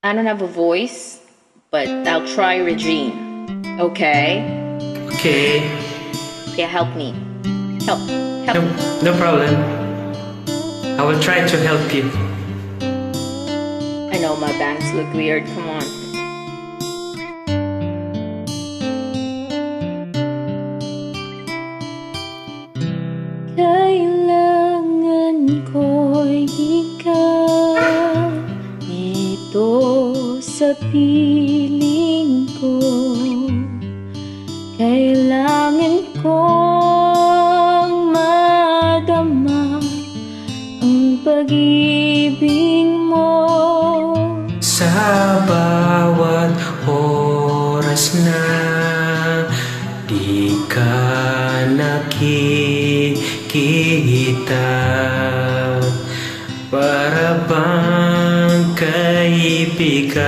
I don't have a voice, but I'll try Regine. Okay? Okay. Yeah, help me. Help. No, no problem. I will try to help you. I know my bangs look weird. Come on. Kailangan ko'y ikaw dito sa piling ko. Kailangan kong madama ang pag-ibig mo. Sa bawat oras na di ka nakikita, para bang kaibigan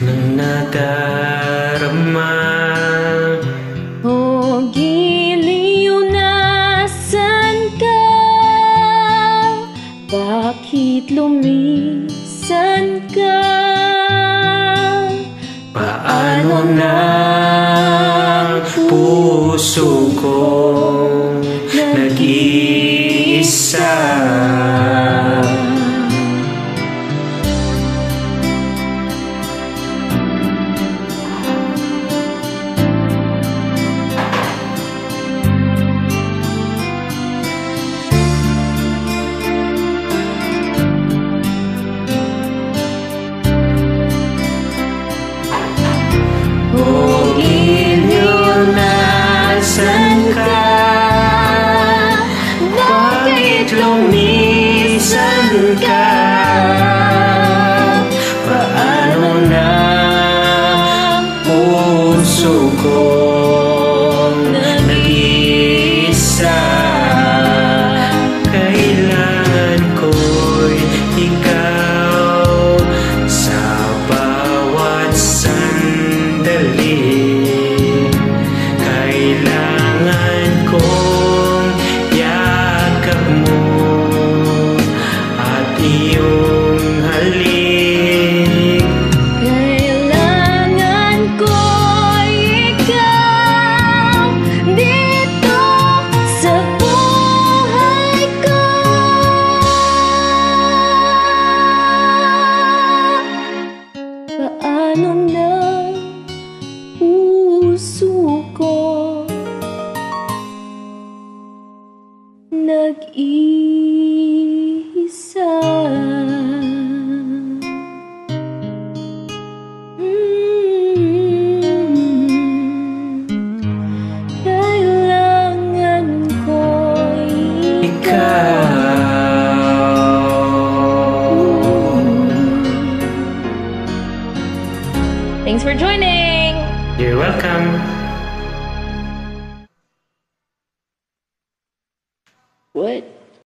ng nadarama. O giliw, nasan ka? Bakit lumisan ka? Paano na puso kong nag-iisa? O giliw, nasan ka? Bakit lumisan ka? Paano na puso kong nag-iisa? Kailangan ko'y ikaw sa bawat sandali. Kailangan kong yakap mo at iyong halik. Kailangan ko'y ikaw dito sa buhay ko. Paano na puso ko nag-iisa? Kailangan ko'y Thanks for joining! You're welcome. What?